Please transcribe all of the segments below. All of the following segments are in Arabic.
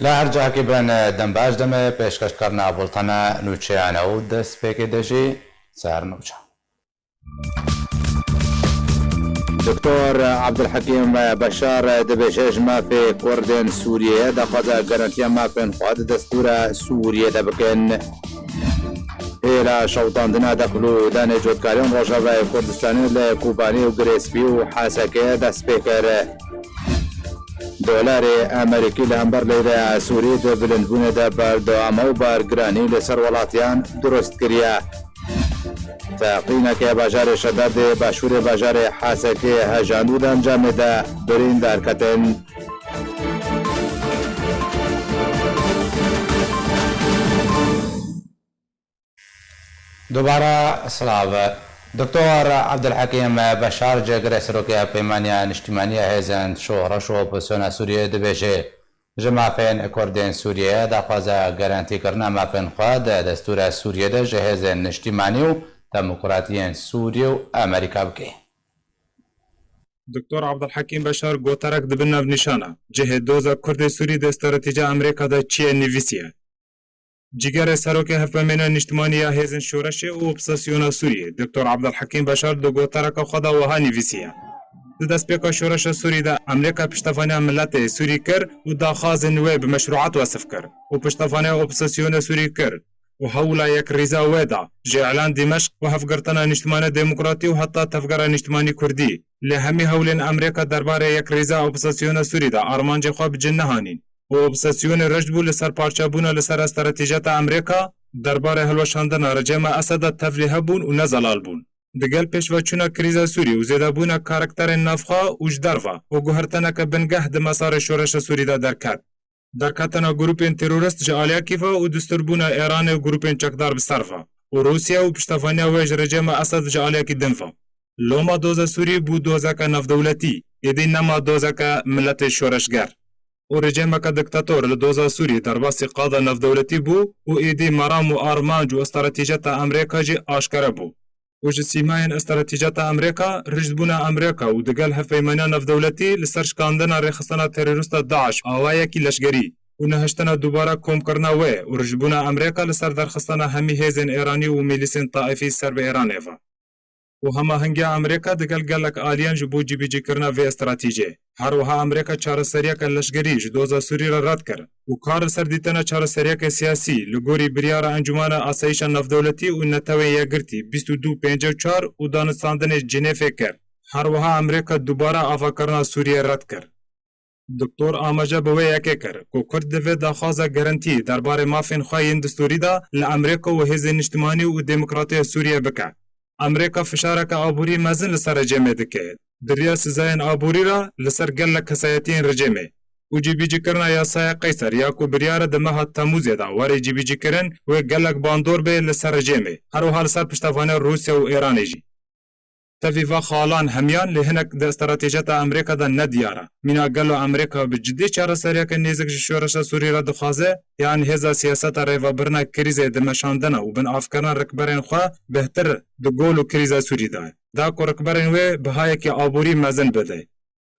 لا هرجع كيبان دم باش دم پیشکش کرنا بولتنا نوچه انا و دست پیکی دجی سهر نوچه دكتور عبد الحكيم بشار دبشاج ما في كردن سوريا دقد جرانتيا ما في انقاذ دستور سوريا دبكن إلى شوطان دنا دخلوا داني جود كاريون رجاء كردستان لكوباني وغريسبي وحاسكي دسبيكر دولار امریکی لهمبر لیده سوری دو بلندبونه ده بر دوامه و برگرانی لسر ولاتیان درست کریا تقینه که بجار شدد بشور بجار حاسکی هجانود انجام ده برین درکتن دوباره سلام دكتور عبد الحكيم بشار جاكر سروكيا بيمانيا اجتماعية هزن شهر شو بسونا سوريا دبيجي جمع فين كردين سوريا دا خوازا جارانتي كرنا ما فين خواد دستور سوريا دا جهزن اجتماعي ديمقراطيين سوريا وامريكا بكي دكتور عبد الحكيم بشار گوترک دبنا بنشانه جه دوزا کرد سوری د استراتیجی امریکا دا چیه نویسیه جگر سروک هفمنا نشتمانیا هزن شورش و اوبساسیونا سوریه دکتور عبد الحکیم بشار دو گوترک خدا وها نویسیه دست پیکا شورش سوری دا امریکا پشتوانه ملت سوری کر و دا خازن و بمشروعات وصف کر و پشتوانه اوبساسیونا سوری کر و حولا یک ریزا ودا جه اعلان دمشق و هفگرتنا نشتمان دموکراتی و حتی تفگر نشتمانی کردی لهمی هولن امریکا درباره یک ریزا اوبساسیونا سوری دا آرمانج خواب جنهانین و اوبساسیون رشد بو لسر پارچه بونا لسر استراتیجیت امریکا درباره هلوشاندن رژیم اسد تفلیه بون و نزلال بون. دگل پیش و چونا کریزا سوری و زیده بونا کارکتر نافخا اوش درفا و گوهرتنا که بنگه ده مسار شورش سوری دا درکت. درکتنا گروپین تروریست جالیا کیفا و دستور بونا ایران و گروپین چکدار بسترفا و روسیا و پشتفانیا ویج رژیم اسد جالیا کی دنفا. لوما دوزا سوری بو دوزا که نفدولتی ایدی نما دوزا که ملت شورشگر. و رژیم که دکتاتور لدوزا سوری در باسی قاضا نفدولتی بو و ایدی مرام و آرمانج و استراتیجیت امریکا جی آشکره بو. و جسیماین استراتیجیت امریکا رجدبونا امریکا و دگل هفیمانیا نفدولتی لسرشکاندن ریخستان تروریست داعش آوائه کی لشگری و نهشتنا دوباره کم کرنا و رجدبونا امریکا لسر درخستان همی هیزن ایرانی و میلیسین طائفی سر به ایران ایفا. و همه هنگی امریکا دگل گلک آلیان جبو جی کرنا و استراتیجی. هر وها امریکا چهار سریع که لشگری جدوزا سوری را رد کرد. و کار سر دیتنا چهار سریع که سیاسی لگوری بریار انجمان آسایش نفدولتی و نتوی یگرتی 2254 و دانستاندن جنیف کرد. هر وها امریکا دوباره آفا کرنا سوری رد کرد. دکتور آماجه بوی یکی کرد که کرد دوی داخوازه گرانتی درباره مافین خواهی دستوری دا لامریکا و حزب اجتماعی و دموکراتی سوریه بکه. امریکا فشارک آبوری مزن لسر رژیم دکه. دریا سزاین آبوری را لسر گل کسایتین رژیمه. و جی کرنا یا سای قیصر یا کو بریار دمه تموز دا وری جی کرن و گلک باندور به لسر رژیمه. هر حال سر پشتوانه روسیا و ایران جی. تفیفا خالان همیان لهنک د استراتیجیت امریکا دا ندیاره. مینا گلو امریکا به جدی چاره سریع که نیزک شورش سوری را دخوازه یعنی هزا سیاست ریوا برنا کریزه دمشاندنه و بن افکارن رکبرین خواه بهتر دو گول و کریزه سوری ده. دا کو رکبرین و بهای که آبوری مزن بده.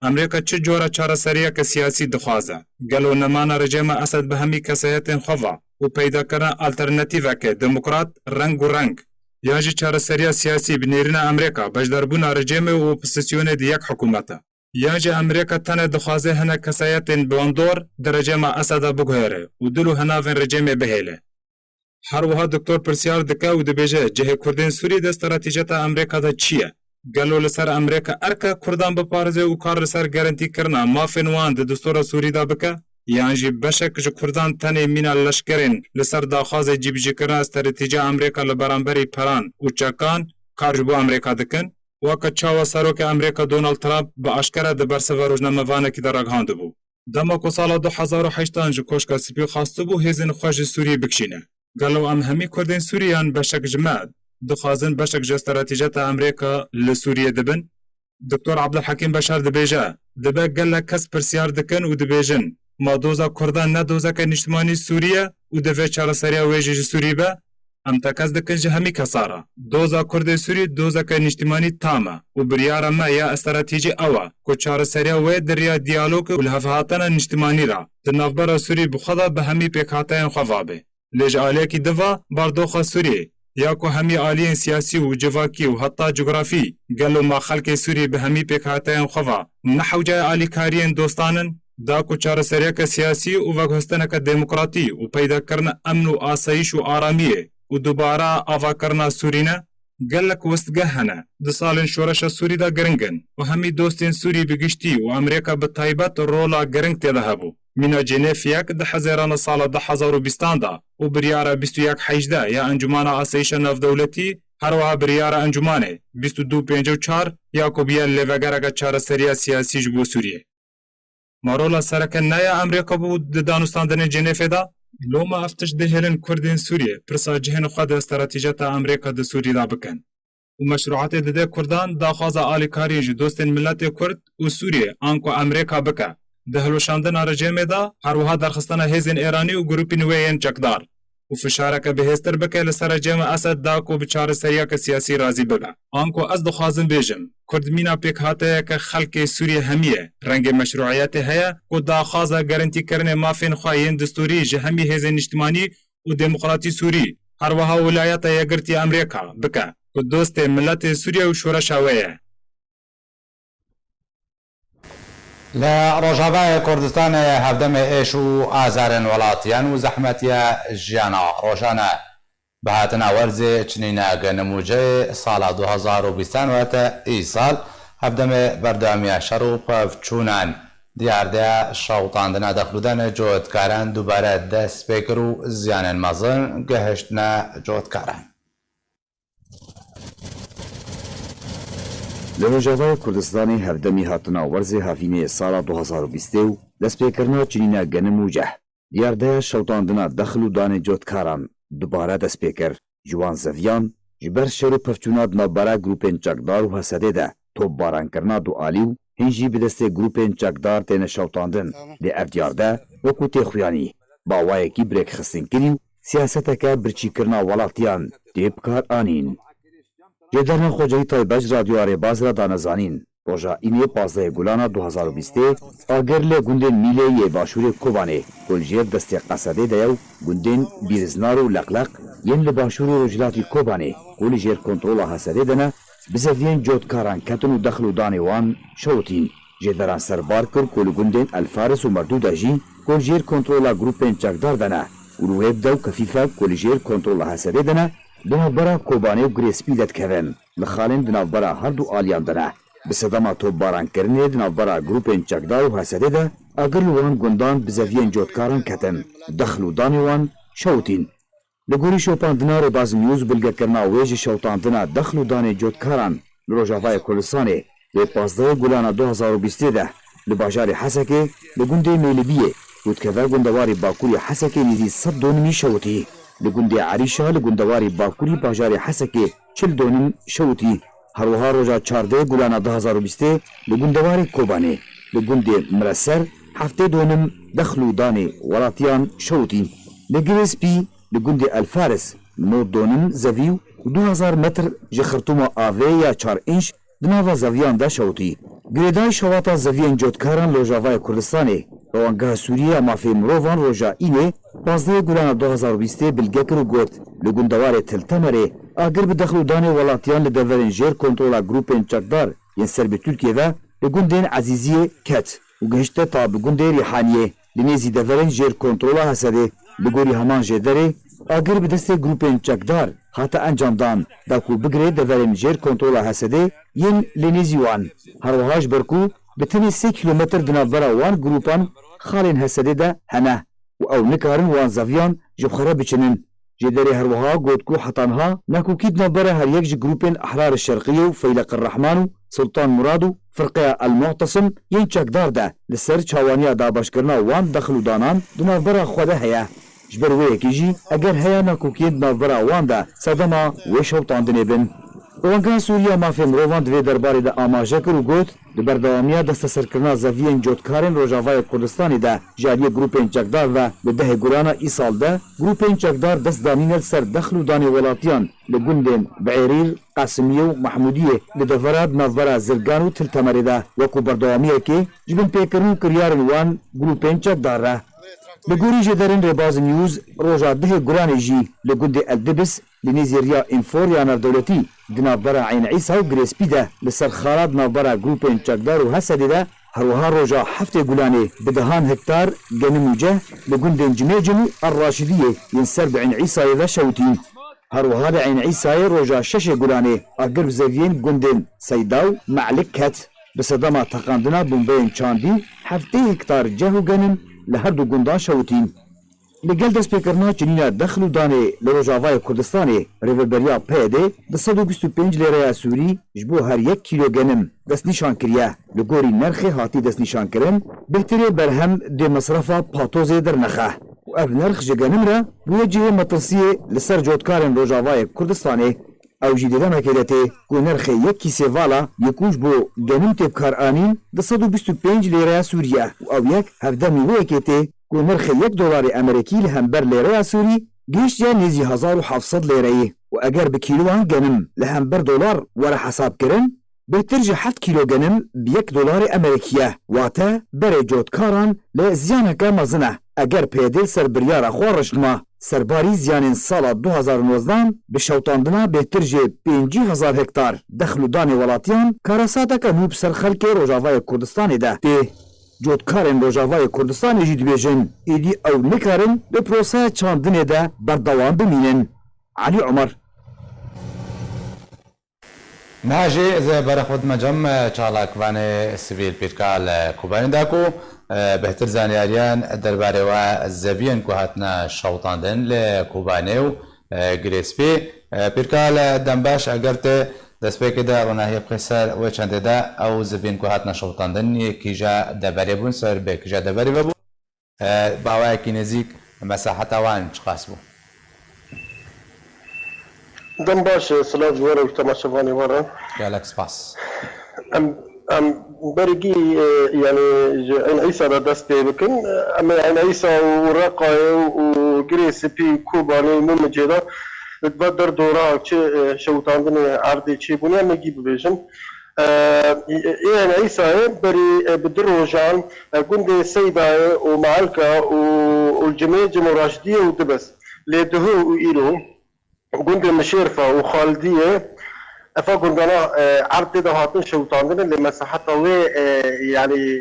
امریکا چه جورا چاره سریع که سیاسی دخوازه. گلو نمان رژیم اسد به همی کسایت خواه و پیدا کردن آلترناتیو که دموکرات رنگ و رنگ. یاجی چاره سریع سیاسی بنیرین امریکا بجدربون رژیم و اپوزیسیون دی یک حکومت. یاجی امریکا تنه دخوازه هنه کسایت باندور در رژیم اسد بگهره و دلو هناف رژیم بهله. هر وها دکتور پرسیار دکه و دبیجه جه کردین سوری د استراتیجیت امریکا دا چیه؟ گلو لسر امریکا ارکا کردان بپارزه و کار لسر گارنتی کرنا مافین وان د دستور سوری دا بکه؟ یعنی جی بشک جو کردان تنه مینا لشکرین لسر داخواز جی کرنا استراتیجی امریکا لبرانبری پران و چکان کارجبو امریکا دکن وکا چاوا سروک امریکا دونالد ترامپ با اشکره د برسه روزنامه وانه کی در اگهانده بو. دما کو سال 2008 جو کوشکا سپی خواسته بو هزین خوش سوری بکشینه. گلو ام همی کردین سوریان بشک جماعت دخوازن بشک جو استراتیجیت امریکا لسوریه دبن. دکتور عبد الحکیم بشار دبیجه دبه گله کس پرسیار دکن و دبیجن ما دوزا کردان نه دوزا که نشتمانی سوریه و دوی چاره سریع ویجی سوری به ام تکز دکن جه همی کسارا دوزا کرد سوری دوزا که نشتیمانی تاما و بریارا ما یا استراتیجی اوا کو چار سریا و دریا دیالوگ و الهفهاتنا نشتیمانی را دنافبرا سوری بخدا به همی پیکاتین خوابه لج آلیکی دوا باردوخا سوری یا کو همی آلیین سیاسی و جواکی و حتی جغرافی گلو ما خلق سوری به همی پیکاتین خوابا نحو جای آلی کارین دوستانن دا کو چار سریک سیاسی و وگهستنک دموکراتی و پیدا کرن امن و آسایش و آرامیه و دوباره آوا کرنا سورینه گلک وستگه هنه د سالن شورش سوری دا گرنگن و همی دوستین سوری بگشتی و امریکا به طایبت رولا گرنگ تیده هبو مینا جنیف یک ده حزیران سال 2020 دا و بریاره 21 حیجده یا انجمان آسایش نف دولتی هروها بریاره انجمانه 2254 یا کوبیه لیوگرگا چار سریا سیاسی جبو سوریه مارولا سرکن نیا امریکا بود دانستاندن جنیف دا لوما افتش دهرن کردین سوریه پرسا جهن خود استراتیجیت امریکا د سوری دا بکن و مشروعات ده کردان دا خوازا آلی کاری جو دوستین ملت کرد و سوریه آنکو امریکا بکه ده هلوشاندن رژیم دا هروها درخستان هیزن ایرانی و گروپی نوین چکدار و فشارک بهستر بکه لسر رژیم اسد دا کو بچار سریا که سیاسی رازی بگه آنکو از دخوازن بیجم کرد مینا پیک هاته که خلق سوریه همیه رنگ مشروعیت هیا کو دا خوازا گارنتی کرن مافین خواهین دستوری جه همی هیزن اجتماعی و دموکراتی سوری هروها ولایت یگرتی امریکا بکه کو دوست ملت سوریه و شورش هویه لروجابای کردستان هفدم ایش و آزارن ولاتیان و زحمتیا جیانا روشانا بهاتنا ورزی چنینا گنموجه سال 2020 و ای سال هفدم بردامی شروع پفچونان دیارده شوطاندنا دخلودن جهدکاران دوباره دست بکر و زیان مزن گهشتنا جهدکاران لروجاوای کردستانی هفدمی هاتنا ورزی هفینه سال 2020 و دست پیکرنا چنینا گنموجه دیارده شوطاندنا دخل و دان جهدکاران دوباره دست پیکر جوان زویان جبر شروع پفچوناد مبارا گروپین چکدار و حسده ده توب باران کرنا دو آلیو هنجی بدست گروپین چکدار تین شوطاندن دی اف دیارده وکو تیخویانی باوای کی بریک خستین کریو سیاسته که برچی کرنا ولاتیان دیب کار آنین جدرن خوجهی تایبج رادیو آره باز را دانزانین روژا اینه 15 گولانا 2020 آگر لی گوندین میله یه باشور کوبانه گلجیر دست قصده دیو گوندین بیرزنار و لقلق ین لباشور رجلاتی کوبانه گلجیر کنترول حسده دنه بزوین جودکاران کتن و دخل و دانوان شوتین جدران سربار کر کل گوندین الفارس و مردود جی گلجیر کنترول گروپین چکدار دنه وروهب دو کفیفه گلجیر کنترول حسده دنه دنابرا کوبانه و گریسپی دت کهن لخالن دنابرا هر دو آلیان دنه بسدما توب باران کرنه دنابرا گروپین چکدار و حسده ده اگر لوان گندان بزوین جودکاران کتن دخل و دانوان شوتین لگوری شوپاندنا رو باز نیوز بلگه کرنا ویج شوطاندنا دخل و دان جودکاران لروجاوای کردستانه به 15 گولانا 2020 ده لباجار حسکه لگونده میلبیه گودکوه گندواری باکوری حسکه نیزی 100 دونمی شوتی لگونده عریشا لگندواری باکوری باجار حسکه 40 دونم شوتی هروها روژا 14 گولانا 2020 لگندواری کوبانه لگونده مرسر 7 دونم دخل و دان ولاتیان شوتی لگریسپی لگوند الفارس نو دونن زویو 2000 متر جخرتوم آوه یا 4 انش دناوا زویان دا شوتی گریدای شواتا زویان جودکاران لوجاوای کردستانه روانگاه سوریه مافی مروان روژا اینه 15 گولانا 2020 بلگکر و گوت لگوندوار تلتمره آگر بدخلو دانه ولاتیان لدورن جیر کنترولا گروپین چکدار ین سر به ترکیه و لگوندین عزیزیه کت و گهشته تا بگونده ریحانیه لنیزی دورن جیر کنترولا حسده بگوری همان جدره آگر به دست گروپین چکدار حتی انجام دان داکو بگره دورن جیر کنترولا حسده ین لنیزی وان هروهاش برکو بتنی 3 کیلومتر دنابرا وان گروپان خالین حسده ده هنه و او نکارن وان زویان جبخره بچنن جدري هروها قودكو حطانها ناكو كيد نبرا هر يكج جروبين أحرار الشرقية وفيلق الرحمن سلطان مرادو فرقية المعتصم ينشاك دار ده لسر چاوانيا دا باشكرنا وان دخلو دانان دو نبرا خوده هيا جبر ويكيجي اگر هيا ناكو كيد نبرا وان ده صدما وشو تاندني بن Kowangan Sûriya mafê mirovan divê derbarê de amaje kir û got li berdewamiya desteserkirina zeviyên cotkarên Rojavayê Kurdistanê de ji aliyê grûpên çekdar ve li dehê gulana îsal de grûpên çekdar dest danîne li ser dexil û danê welatiyan li gundên Biêrîr, Qasimiye û Mahmudiyê li devera di navbera Zirgan û Tiltemerê de wekû berdewamiyekê ji bin pêkirin û kiryarên wan grûpên çekdar re. Li gorî ji derên Rêbaz News roja dehê gulanê jî li gundê Eldibis li nêzî riya Înfor ya navdewletî di navbera Eyn Îsa û Girêspî de li ser xala di navbera grûpên çekdar û Hesedê de herwiha roja heftê gulanê bi dehan hektar genim û ceh li gundên Cimêcin û Erraşidiyê yên ser bi Eyn Îsayê ve şewitîn. Herwiha li Eyn Îsayê roja şeşê gulanê agir bi zeviyên gundên Seyda û Me'lik ket. Bi sedema teqandina bombeyên çandî heftê hektar ceh û genim li her du gundan şewitîn. Li gel destpêkirina çinîna dexil û danê li Rojavayê Kurdistanê rêveberiya PYD di 125 lêreya Sûrî ji bo her 1 kîlo genim destnîşan kiriye. Li gorî nerxê hatî destnîşankirin bêhtirê berhem dê mesrefa patozê dernexe û ev nerx ji genim re bûye cihê metirsiyê li ser cotkarên Rojavayê Kurdistanê ew jî dê demekê de tê ku nerxê 1 kîsê vala yekû ji bo genim têbkaranîn di 125 lêreya Sûriye û ew yek hevdemî wêyekê tê ku nirxê 1 dolarê Amerîkî li hember lêreya Sûrî gihîştiye nêzî 1700 lêreyê û eger bi kîloan genim li hember dolar were hesabkirin bêhtir ji 7 kîlo genim bi 1 dolarê Amerîkî ye wate berê cotkaran li ziyaneke mezin e. Eger PYD ser biryara xwe rişnima serbarî ziyanên sala 2019 bi şewtandina bêhtir ji 50,000 hektar dexil û danê welatiyan karasadeke nû bi ser xelkê Rojavayê Kurdistanê de tê. Cotkarên Rojavayê Kurdistanê jî dibêjin êdî ew nikarin bi proseya çandinê de berdewam bimînin. Alî Umar ناجي إذا برخود مجمع چالاکوان سیویل پیرکال کوبانی داکو بهتر زانیاریان درباره و زوین کو هاتنا شوطاندن لکوبانی و گریسپی پیرکال دنباش اگرت دست به کده روناهی قصر و چند ده او زوین کو هاتنا شوطاندن کیجا دبری بون سر به کیجا دبری ببو باوای کی نزیک مساحت وان چقاس بو دم باش سلاف جواره و تماشاوانی واره گالک سپاس ام برگی یعنی این عیسی را دست بکن اما این عیسی و رقای و گریسپی کوبانی ممجدا در دوره چه شوطاندن عرضی چه بونی مگی ببیشم این عیسی بری بدر وجان گنده سیدا و معلکا و الجميع جمهوراشدیه و دبس لیده و ایرو گند مشرفه و خالدیه افا گندانا عرض ده هاتن شوطاندن لمساحت و يعني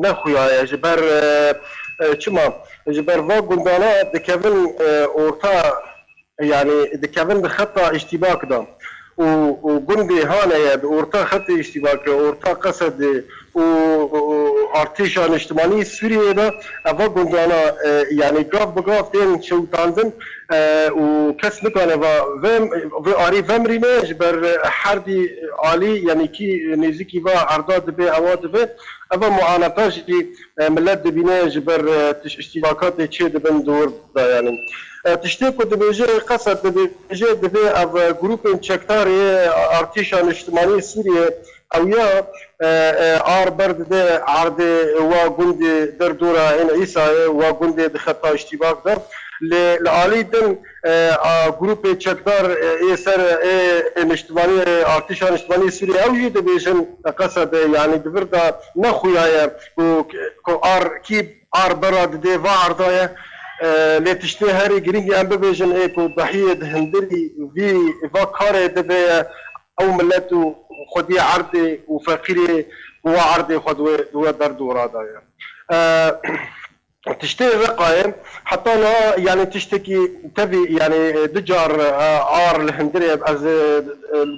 نخويا جبر چما جبر و گندانا دكافن اورتا يعني دكافن بخطا اشتباك ده و گندي هانا اورتا خط اشتباك اورتا قصد و ارتشان اجتماعي سوريا ده افا گندانا يعني قاف بقاف دين شوطاندن وكاس نكانه و آری ومرینه جبر حردی عالی یعنی کی نزدیکی و ارداد به اواد به اما معانقه جدی ملت دبینه جبر اشتباکات چه دبن دور دا یعنی تشتی کو دبیجه قصد دبیجه دبی او گروپ چکتاری ارتشان اجتماعی سوریه او یا آر برد ده عرض و گند در دوره این عیسی و گند خطا اشتباک ده لعالی دن گروپ چکدار سر اجتماعی ارتشان اجتماعی سوریه اوجی دبیشن قصد یعنی دبردا نخویای کو آر کی آر براد ده و آردای لتشتی هری گرینگ ام ببیشن کو ضحیه هندری وی و کار دبی او ملت خودی عرض و فقیر و عرض خود و در دورا دایا تشتري رقايم حتى لا يعني تشتكي تبي يعني دجار عار الهندري از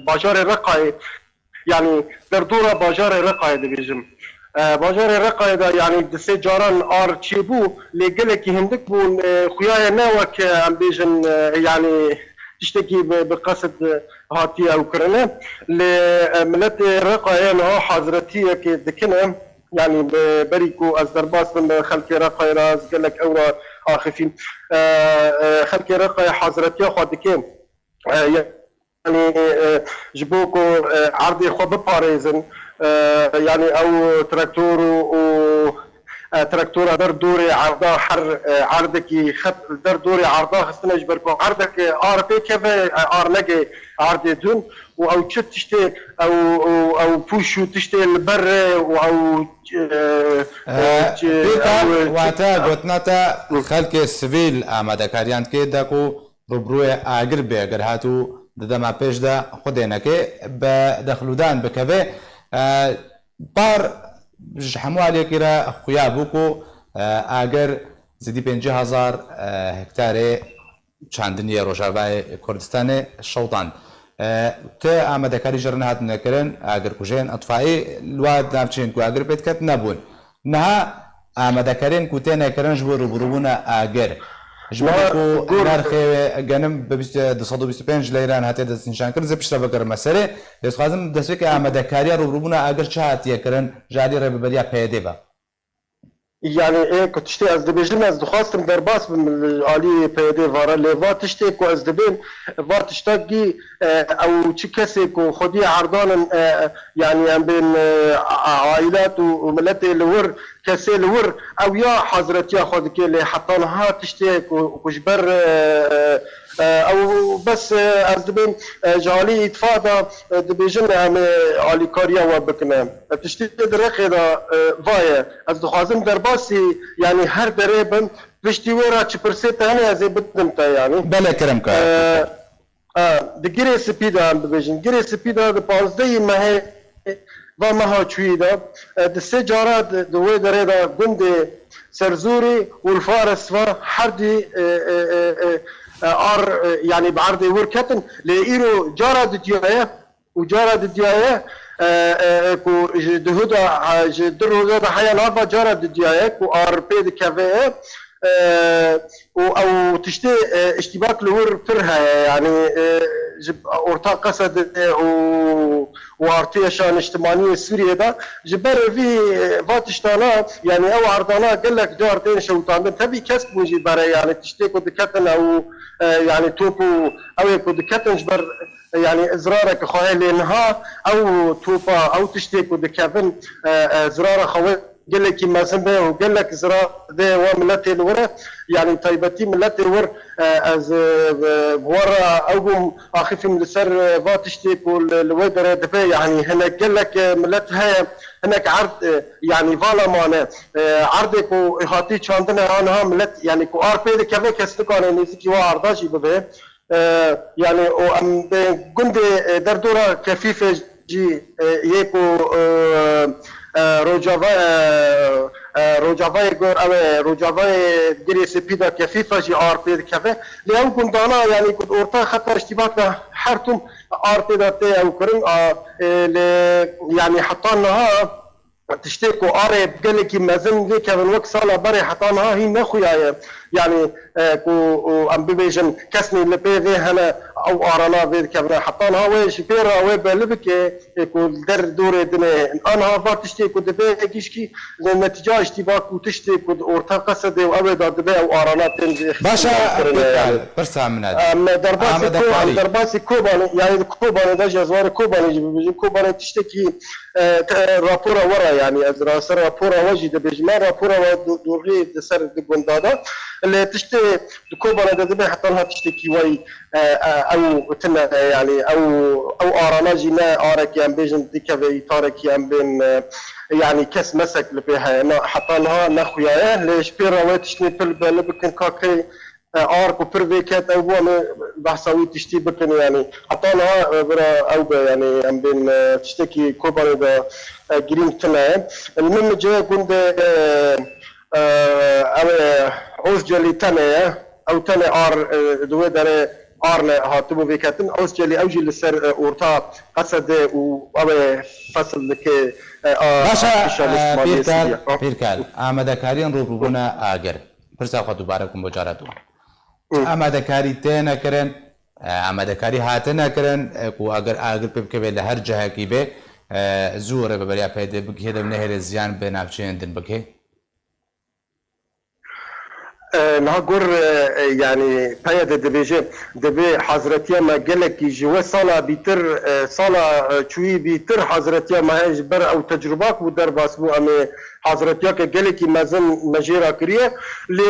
باجار الرقاي يعني دردورة باجار الرقاي دبيجم باجار الرقاي ده يعني دسي جاران عار تشيبو لقلك هندك بون خويايا ناوك عم بيجن يعني تشتكي بقصد هاتي او كرنا لملت الرقاي انا حضرتي كدكنا يعني بريكو از درباس من خلق رقاي راز قال لك اورا اخفين خلق رقاي حضرتي خادكين يعني جبوكو عرضي خو بباريزن يعني او تراكتور و تراكتور در دوري عرضه حر عرضك خط در دوري عرضه خصنا نجبركو عرضك اربي كيف ارنقي عرضي دون او تشتي او بوشو تشتي البر او واتا گوتناتا خلک سویل ئامادەکاریان کرد دەکو ڕوبڕووی ئاگر بێ ئەگەر هاتوو دەدەما پێشدا خودێنەکەی بە دەخلودان بکەوێ پار هەمووالێکیرە خویا بووکو ئاگەر زیدی 5,000 هکتارێ چاندنیە ڕۆژاوای کوردستانê شەوتان تێ ئامادەکاری ژەڕ نهاتنەکردن ئاگر کوژێن ئەتفاایی لوات ناوچین کو ئاگر پێت کەت نەبوون نەها ئامادەکارێن کو تێنێکردن ji بۆ ڕوبڕووبوونە ئاگر نرخێ گەنم بە 225 لە ئێران هاتێ دەستنیشان کرد پشتە بەگەڕمە سەرێ دەستخوازم دەستێکی ئامادەکاریە ڕوبڕووبوونە ئاگر چ هاتیەکردن ژادی ڕێبەریا پێدێ بە يعني ايه كنت تشتي از دبيجن از دخواستم در باس عالي بيدي فارا ليفا تشتي كو از دبين فار تشتاقي او شي كسي كو خدي عرضان يعني ام بين عائلات وملت الور كسي الور او يا حضرت يا خدك اللي حطانها تشتي كو جبر او بس از دبين جالي اتفادا دبيجن ام عالي كاريا وبكنا تشتي درخي دا فايا از دخوازم در باسی يعني هر دريبن بشتي ورا تشبرسيت انا زي بدم تا يعني بلا كرم كار دگيري سبيدا بيجن گيري سبيدا د 15 ماه و ماه چويدا د سجارات د وي دريدا گند سرزوري والفارس و حردي ار يعني بعرض وركتن لايرو جارا ديايه وجارا ديايه كو دهودا درو حيا لابا جارا ديايك و ار بي دي كافي او تشتي اشتباك لور فرها يعني جب اورتا قصد وارتيا شان اجتماعيه سوريا دا جبر في فاتشتانا يعني او عرضانا قال لك دارتين شوطان تبي كسب موجي برا يعني تشتي كو دكتن او يعني توبو او كو دكتن جبر يعني ازرارك خويا لانها او توبا او تشتيك ودكافن ازرار خويا قال لك ما سنبه وقال لك ازرار ده وملتي الورا يعني طيبتي ملتي الور از ورا او اخف من السر فاتشتيك والودر دبي يعني هنا قال لك ملتها هناك عرض يعني فالا مانا عرضك وهاتي شاندنا انا ملت يعني كو ار بي كافي كستكان نيزكي وعرضاجي ببه يعني وام جندي دردورة كفيفة جي يكو روجافاي غور او روجافاي جري سبيدا كفيفة جي ار بي كافي لأن كندانا يعني كنت اورتا خطر اشتباك حرتم ار بي داتي او كرن يعني حطانها تشتكو اري بقلك مازن ذيك من وقت صار بري حطانها هي نخويا يعني كو ام بيجن كسني لبي هنا او ارنا ذيك من حطانها ويش بيرا وبلبك كو در دور دنا انا فاتشتكو دبي كيشكي النتيجه اشتباك وتشتكو اورتا قصد وابدا دبي او ارنا تنجي باشا برسا من درباسي كوبا يعني كوبا ده جزوار كوبا بيجي كوبا تشتكي رابورا ورا يعني ازرا رابورا وجد بجمع رابورا دوري دسر دغوندادا اللي تشتي كوبا ده حتى لها تشتكي وي او تنا يعني او ارنا جينا ارك يعني بيجن ديكافي تارك يعني بين يعني كاس مسك اللي بها حتى لها نخويا ليش بيرا وتشني بكن كاكي ارك وبرفيكات او بحثاوي تشتي بكن يعني حتى لها برا او يعني ام بين تشتكي كوبا ده جرين تنا المهم جاي كنت او اوزجلي تنا او تنا ار دوي دار ارنا هاتبو بكاتن اوزجلي اوجي لسر اورتا قصد او فصل لك باشا بيركال ئامادەکاریان ڕووبووبوونە ئاگەر پرسا خۆ دووبارەکم بۆ جارەتەوە ئامادەکاری تێنەکردن ئامادەکاری هاتنەکردن و ئەگەر ئاگر پێ بکەوێت لە هەر جەهەکی بێ زوو ڕێبەریا پێدێ بکێ دەبنە هێرە زیان بێ ناوچێندن بکێ نهجر يعني بيد دبيجي دبي حضرتيا ما قالك جوا صلاة بيتر صلاة شوي بيتر حضرتيا ما هيج بر او تجربات ودر باسبو امي حضرتيا كقالك مازن مجيرا كريه لي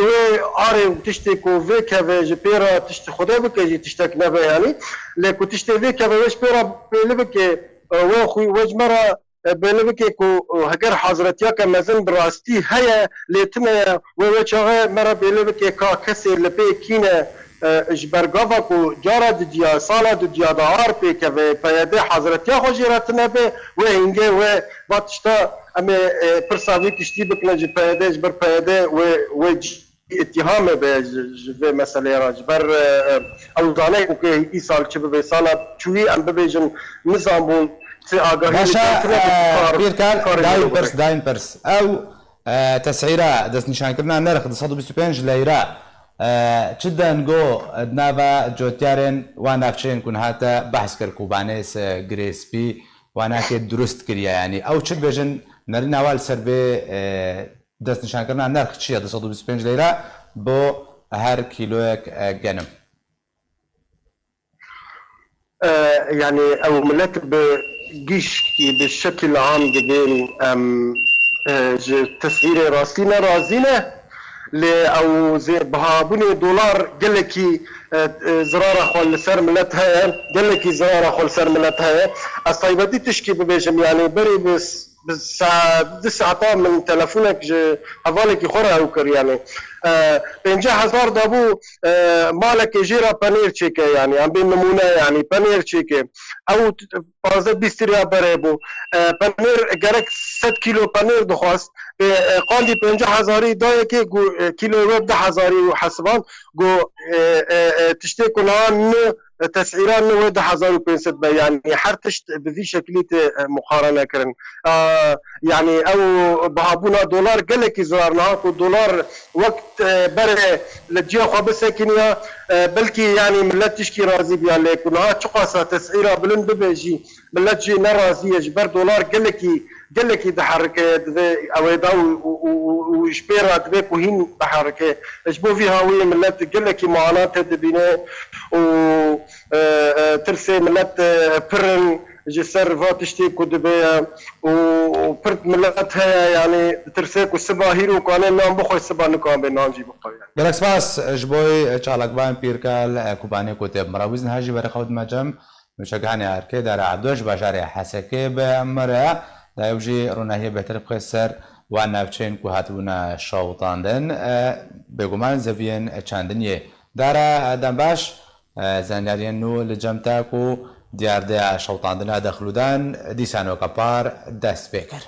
اري تشتكو فيك هذا جبيرا تشت خدا بك يجي تشتك نبا يعني لكو تشتي فيك هذا وش بيرا بلبك واخوي وجمره بلبك كو هجر حضرتيا كمازن براستي هيا لتنا ووجهه مرة بلبك كا كسر لبي كينا جبرگاوا کو جارا دیا سالا دیا دار په کې په دې حضرت یا خجرات نه به و انګه و باتشتا امه پرساوی کشتی بکنه چې په دې جبر په دې و اتهام به مسئله راجبر او دانه کو ای سال چې به سالا چوي ام به جن نظام بول باشا بيركال داين برس او تسعيره دست نشان كرنا نرخ 225 ليره چدا نگو دنابا جوتیارن وانافچین کن هاتا بحث کر کوبانیس گریسپی وانا که درست کریه یعنی او چد بجن نرین اول سر به دست نشان کردن نرخ چیه 225 لیره بو هر کیلویک گنم يعني او ملات بجيش بالشكل العام بين تسعير راسينا رازينا او زي بهابوني دولار قال لك زراره خول سر ملتها قال لك زراره خول سر ملتها الصيبدي تشكي ببيجم يعني بري بس ساعة من تلفونك حوالك خورا اوكر يعني 50,000 دابو مالك جيرا بانير تشيكي يعني عم بين نمونه يعني بانير تشيكي او 15-20 ريال بريبو بانير جارك 7 كيلو بانير دخواست قاندي 50,000 دايكي كيلو ويب 10,000 وحسبان جو تشتكوا لان تسعيران نو 1500 يعني حرتشت بذي شكليت مقارنه كرن يعني او بهابونا دولار قال لك زرارنا دولار وقت بره لجيا خبز كينيا بلكي يعني ملت تشكي راضي بيا لكن ها تقاسه تسعيره بلن ببيجي ملت جي نراضي جبر دولار قال لك تحرك او يدا وشبيرا تبيك وهين تحرك اشبو فيها وي ملت قال لك معاناه تدبينه و ترسي ملت برن جسر فاتشتي كدبيا وبرت ملتها يعني ترسيك والسبا هيرو كان نام بخو السبا نكام بينام جي بقى يعني بالعكس باس جبوي چالک بان بيركال كوباني كتب مراويز نهاجي بري خود مجم مشجعني اركي دار عبدوش بشاري حسكي بامرا دا يوجي روناهي بهتر بخسر وانافچين كو هاتونا شوطاندن بگومان زوين چاندنيه دارا دنباش زانيارين نو لجمتاكو دیار ده شوطاندنا دخلودان دیسانو کپار دست بکر.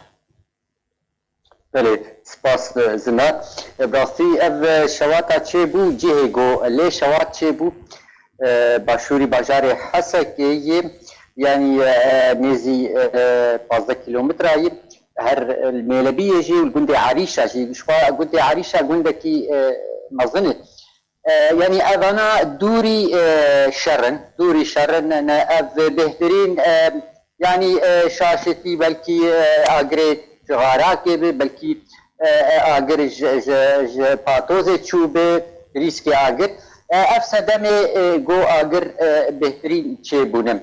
بله سپاس زنا براستی اف شواتا چه بو جه گو لی شوات چه بو باشوری باجار حسکی يعني نزي 15 كيلومتر هر الميلبيه يجي والجندي عريشه يجي شويه جندي عريشه جندكي مظنه يعني انا دوري شرن انا بهترين يعني شاشتي بلكي اجري غاراكي بلكي اجر باتوزي تشوبه ريسكي اجر افسدمي جو اجر بهترين تشيبونم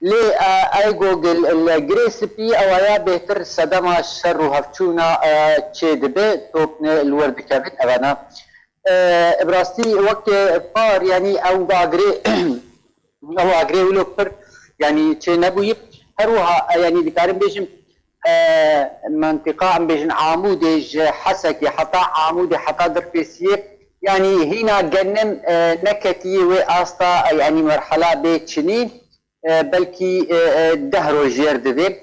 لي اي جوجل الجريسبي او يا بهتر صدمه الشر وهفتشونا تشيدبه توبن الورد كابت انا براستي وقت بار يعني او اجري ولوكر يعني تشي نبوي هروها يعني بكارم بيجم منطقه عم بيجن عمودي حسكي حتى عمودي حتى دربيسيه يعني هنا جنم نكتي واسطا يعني مرحله بيتشنين بلكي دهرو جيرد ذي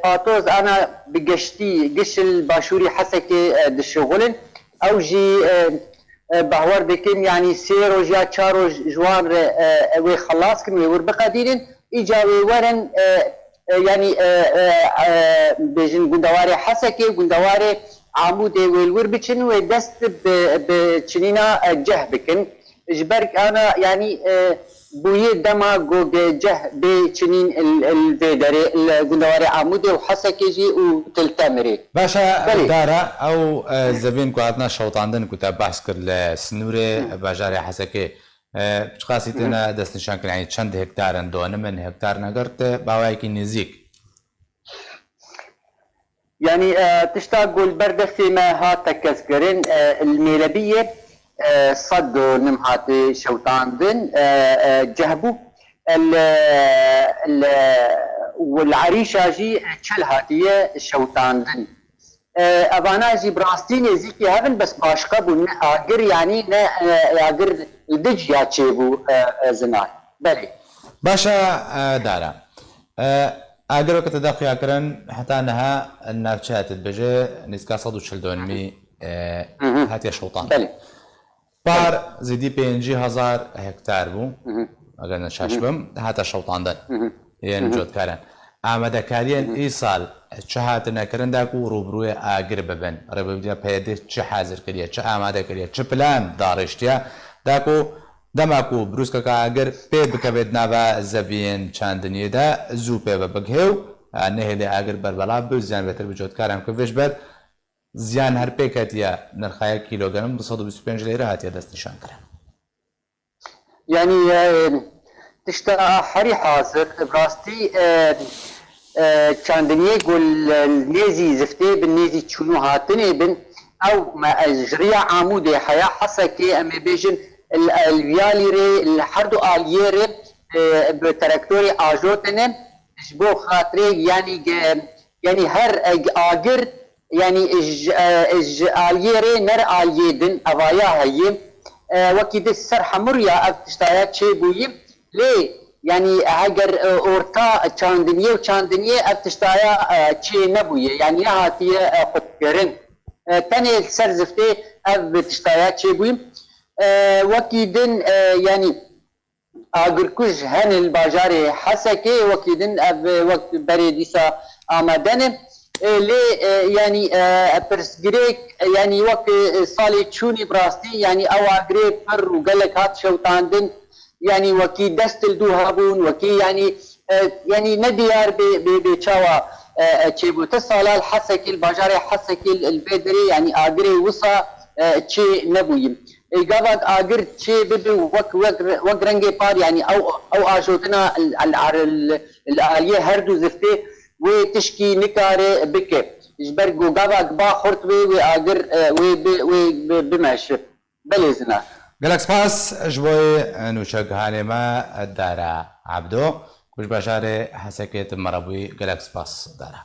باتوز انا بقشتي قش الباشوري حسكي دشغلن او جي بهور بكم يعني سيرو جا تشارو جوان وي خلاص كم وي بقديرن ايجاوي ورن يعني بيجن غندواري حسكي غندواري عمود ويلور بتشن ودست بتشنينا جه بكن جبرك انا يعني بويه دما جه بچنين الفيدري الجندواري عمودي وحسكيجي وتلتمري باشا بلي. دارا او زبين كواتنا شوطاندن كنت بحث كر لسنوري باجاري حسكي بشخاصيتنا دست نشان كن يعني چند هكتارن دون من هكتار نگرت باوايكي نزيك يعني تشتاقوا البردة فيما هات تكسكرين الميلبية صد نمحاتي شوطاندن جهبو والعريشة جي تشلهاتية شوطاندن ابانا جي براستين زيكي هبن بس باشقا بو اگر يعني نا اگر الدج يا تشيبو زنان بلي باشا دارا اگر وقت تدخل كرن حتى انها النافشات بجي نسكا صدو شلدونمي هاتي شوطان بلي بار زيدي بينجي هزار هكتار بو اگر نشاش بم هاتا شوطاندن يعني جود كارن آمده کارین ای سال چه هات نکردن داکو روبروی آگر ببن ربودیا پیاده چه حاضر کردیه چه آماده کردیه چه پلان دارشتیا داکو دماکو بروز که آگر پی بکبید نوا زبین چندنیه دا زو پی ببگهو نهیده آگر بربلا بو زیان بهتر بجود کارم که وش بر زیان هر پی کتیا نرخای کیلوگرم 225 لیره هاتیا دست نشان کرد. يعني تشترى حري حاضر براستي كان يقول النيزي زفتي بالنيزي تشونو هاتني بن او ما اجريا عمودي حياه حسكي ام بيجن الفياليري الحردو اليري بتراكتوري اجوتن جبو خاطري يعني هر اجر يعني اليري نر اليدن افايا هي وكيد السر حمريا افتشتايات شي بويم ليه يعني اگر اورتا چاندنيه وچاندنيه افتشتايا شي نبويه يعني هاتيه قدرن تاني السر زفتي افتشتايات شي بويم وكيدن يعني اگر كوج هن الباجاري حسكي وكيدن وقت بريديسا آمدن لي يعني برسجريك يعني وقت صالي تشوني براستي يعني او اجري فر وقالك هات شوطاندن يعني وكي دستل دو هابون وكي يعني نديار بتشاوا تشيبو تصال الحسكي الباجاري حسكي البدري يعني اجري وصا تشي نبويم ايغاك اجر تشي ببي وك رنجي بار يعني او اجوتنا الاليه هردو زفتي وتشكي نكاري بك جبرجو غابك با خرط وي اجر وي بمش بلزنا قالك سباس جبوي نوشك هانما الدارا عبدو كوش بشاري حسكيت مربوي قالك سباس دارا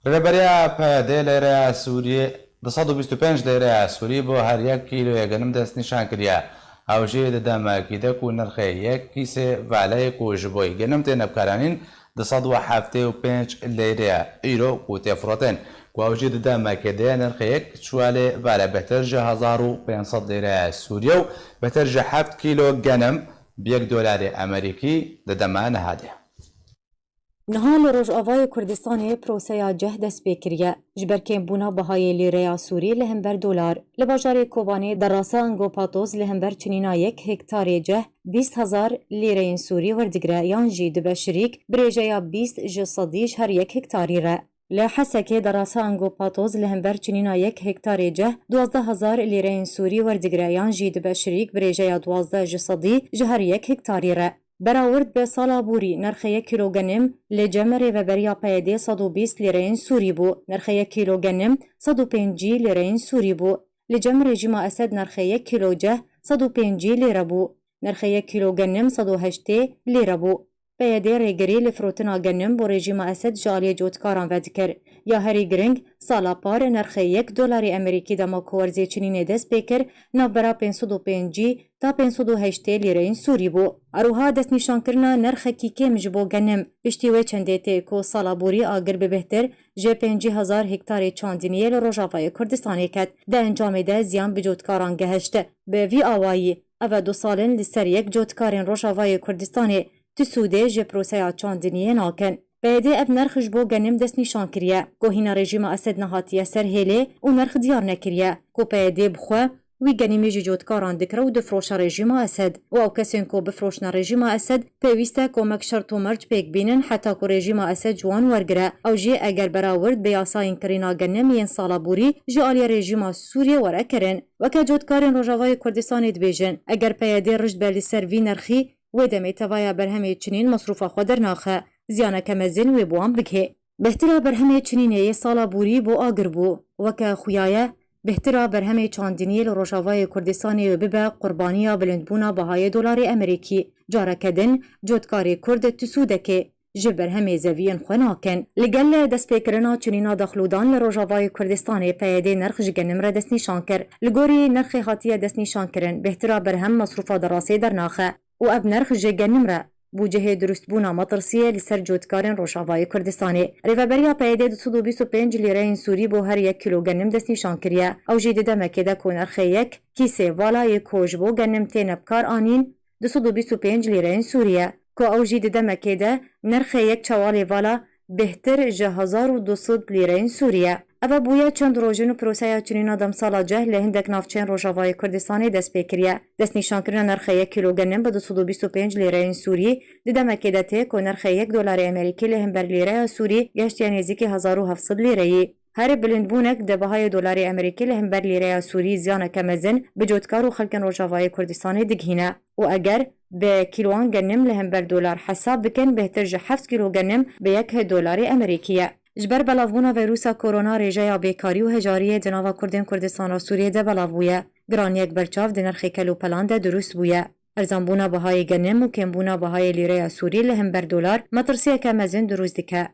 ربريا بده ليرا سوري 225 ليرا سوري بو هر 1 كيلو يغنم دست نشان كريا او جي دما كيدا كو نرخي 1 كيسه فالي كو جبوي غنم تنبكارانين 275 ليرا ايرو كو تفروتن ووجد داما كده نرخيك شوالي فالا بترجع 1500 ليرة سوريا بترجع 7 كيلو غنم $1 أمريكي لدمان هذه نهال روجاوای کردستان پروسیا جه دست بکریه جبرکن بونا بهای لیره سوری لهمبر دلار لباجار کوبانی در راسا انگوپاتوز لهمبر چنینا 1 هکتار جه 20,000 لیره سوری وردگره یانجی دبه شریک بریجه 20 جصدیش هر 1 هکتاری ره لحسكي دراسة انگوپاتوز لهمبر چنینا 1 هکتار جه 12,000 لیره سوری وردگره جید به شریک بریجه 12 جصدی جهر 1 هکتاری ره براورد به سالا بوری نرخه کیلوگرم لجمر و بریا پیده 120 لیره سوری بو نرخه کیلوگرم 105 لیره سوری بو لجمر جمع اسد نرخه کیلو جه 105 لیره بو نرخه کیلوگرم 108 لیره بو پیاده ریگری لفروتنا گنم بو رژیم اسد جالی جوتکاران ودکر یا هری گرنگ سالا پار نرخه $1 امریکی دما کوارزی چنین دست بکر نبرا 505 تا 508 لیره سوری بو اروها دست نشان کرنا نرخه کی کم جبو گنم پشتیوه چنده ته کو سالا بوری آگر به بهتر جه 5000 هکتار چاندینیه لروجاوای کردستانی کد ده انجام ده زیان به جوتکاران گهشته به وی آوایی او 2 سالن لسر یک جوتکارین روجاوای کردستانی تسوده جه پروسیا چاندینیه ناکن. بعد اب نرخش بو گنم دست نشان کریه. گوهینا رژیم اسد نهاتیه سر هله و نرخ دیار نکریه. کو بعد بخوا وی گەنیمی جی جۆتکاران دکرە و دفرۆشە رێژیما ئەسەد و ئەو کەسێن کۆ بفرۆشنە رێژیما ئەسەد پێویستە کۆمەک شەرت و مەرج پێک بینن حتا کو رێژیما ئەسەد جوان وەرگرە ئەو ژێ ئەگەر بەراورد بە یاسایین کرێنا گەنم یەن ساڵە بوری ji aliyê rejîma Sûriye were weke cotkarên Rojavayê Kurdistanê dibêjin eger peyedê rijd be li ser vî nerxî wê demê tevaya berhemê Çînîn masrûfa xwe dernaxe ziyaneke mezin wê bi wan bigê. Behtira berhemê Çînînê yê sala borî bû agir bû weke xuya ye behtira berhemê çandiniyê li Rojavayê Kurdistanê bibe qurbaniya bilindbûna bihayê dolarê Amerîkî careke din cotkarê Kurd tu Sûdekê ji berhemê zeviyên xwe nakin. Li gel destpêkirina Çînîna dexlûdan li Rojavayê Kurdistanê peyedê nerx ji genim re destnîşan kir. Li gorî nerxê hatiye destnîşankirin behtira berhem masrûfa derasê dernaxe û ev nerx ji genim re bû cihê durustbûna matirsiyê li ser cotkarên Rojavayê Kurdistanê. Rêveberiya peyedê 225 lîreyên Sûrî bû her yek kîlo genim destnîşan kiriye. Ew jî di demekê de ku nerxê yek kîsê valayê ku ji bo genim têne bikar anîn 225 lîreyên Sûriye. Ku ew jî di demekê de nerxê yek çewalê vala bêhtir ji 1200 lîreyên Sûriye. Ev bûye çend rojin û proseya Çînîna demsala ceh li hindek navçeyên Rojavayê Kurdistanê dest pê kiriye. Destnîşankirina nerxê yek kîlo genim bi 225 lîreyên Sûrî di demekê de tê ku nerxê yek dolarê Amerîkî li hember lîreya Sûrî geştiye nêzîkî 1700 lîreyî. Her bilindbûnek di bihayê dolarê Amerîkî li hember lîreya Sûrî ziyaneke mezin bi cotkar û xelkên Rojavayê Kurdistanê digihîne û eger bi kîloan genim li hember dolar hesab bikin bêhtir ji 7 kîlo genim bi yek dolarê Amerîkî ye. Ji ber belavbûna vîrusa korona rêjeya bêkarî û hejariyê di nava Kurdên Kurdistana Sûriyê de belav bûye. Giraniyek berçav di nerxê kelûpelan de durust bûye. Erzanbûna bihayê genim û kêmbûna bihayê lîreya Sûrî li hember dolar matirsiyeke mezin durust dike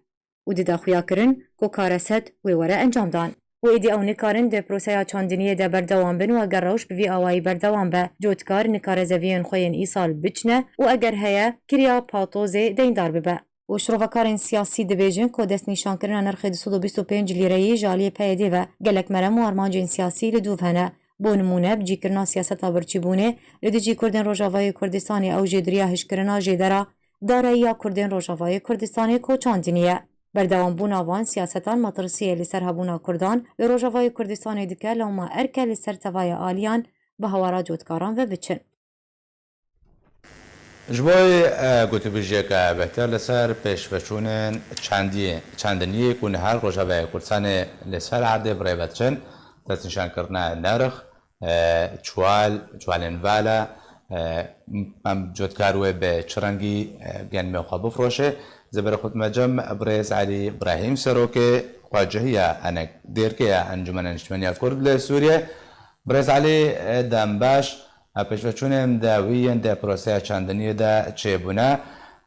û di daxuyakirin ku kareset wê were encam dan. û êdî ew nikarin di proseya çandiniyê de berdewam bin û eger rewş bi vî awayî berdewam be cotkar nikare zeviyên xwe yên îsal biçine û eger heye kiriya patozê deyndar bibe. û şrovekarên siyasî dibêjin ku destnîşankirina nerxê 225 lîreyî ji aliyê peyedê ve gelek merem û armancên siyasî li dûv hene. Bo nimûne bicîkirina siyaseta birçîbûnê li dijî Kurdên Rojavayê Kurdistanê ew jê diriya hişkirina jêdera dareyiya Kurdên Rojavayê Kurdistanê ku çandiniye. Berdewambûna van siyasetan matirsiyê li ser hebûna Kurdan li Rojavayê Kurdistanê dike lewma erke li ser tevaya aliyan bi hewara cotkaran ve biçin. Ji bo gotûbêjiyeke beter li ser pêşveçûnên çandiniyê ku nihar Rojavayê Kurdistanê li ser erdê birêve diçin destnîşankirina nerx çewalên vala em cotkar wê bi çi rengî genimê xwe bifroşe. Zebera xutmecem Birêz Alî İbrahîm Serokê xwacihiya enek dêrkeya Encûmena Niştimaniya Kurd li Sûriye. Birêz Alî dembaş pêşveçûnên de wî yên de proseya çandiniyê de çêbûne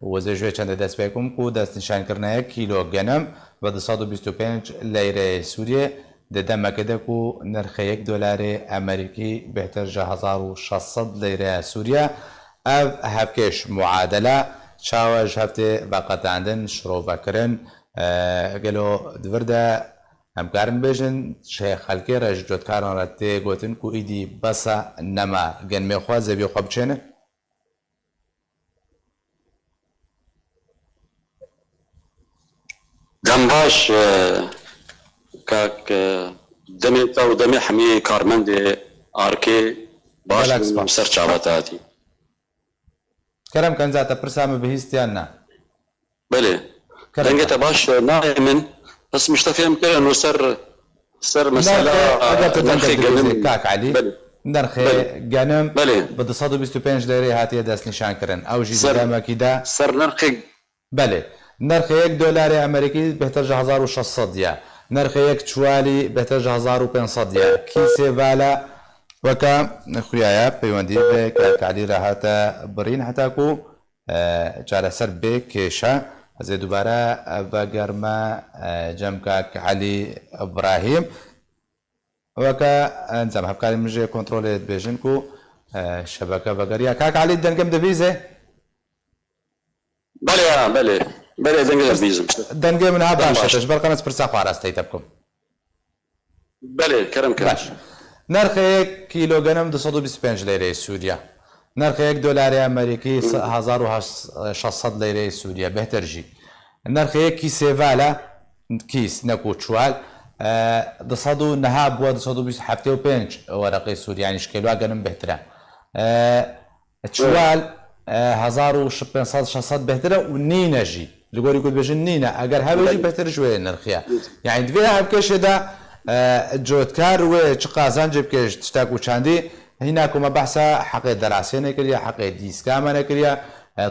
û ez ê ji wê çendê dest pê bikim ku destnîşankirina yek kîlo genim bi 225 leyreyê Sûriye di demekê de ku nerxê yek dolarê Amerîkî bêhtir ji 1600 leyreya Sûriye. Ev hevkêş muadele çawa ji heftê veqetandin şirovekirin gelo divir de em karin bêjin şê xelkê re ji cotkaran re tê gotin ku îdî besa nema genimê xwe zeviyê xwe biçêne. Dem baş kak demê te û demê hemiyê karmendê arkê baş ser çava te hatî. Kerem kan zata pirsa me bihîstiyan na. Belê. Dengê te baş nayê min bes miştefiyem kirin û ser mesela nerxê genim kak Alî nerxê genim bi 225 leyrê hatiye destnîşankirin. Ew jî di demekî de ser nerxê belê. Nerxê yek dolarê Amerîkî bêhtir ji 1600 ye. Nerxê yek çewalî bêhtir ji 1500 ye. Kîsê vala weke xuya peywendî bi Kak Alî re hate birîn heta ku çareser bê kêşe. Ez ê dubare vegerme cem Kak Alî İbrahîm weke encam hevkarê min jê kontrolê dibêjin ku şebeke vegeriya. Kak Alî dengem dibîze? Belê dengê dibîzim. Dengê min ha baş e ji ber qenes pirsa xwe rasteyî te bikim. Belê kerem kirin. Nerxê yek kîlo genim 225 leyreyê Sûriye. Nerxê yek dolarê Amerîkî 1600 leyreyê Sûriye bêhtir jî. Nerxê yek kîsê vala kîs neku çewal دصدو نهاب ودصدو بيس حفتي وبينج ورقي سوري يعني شكلوا قنم بهترا تشوال 1500 بهترا ونينا جي لقول يقول بيجي نينا اگر هبجي بهتر شويه نرخيا يعني دويها بكش ده جوتكار وشقازان جيب كش تشتاكو شاندي هناك ما بحثا حق دراسه نكريا حق ديسكاما نكريا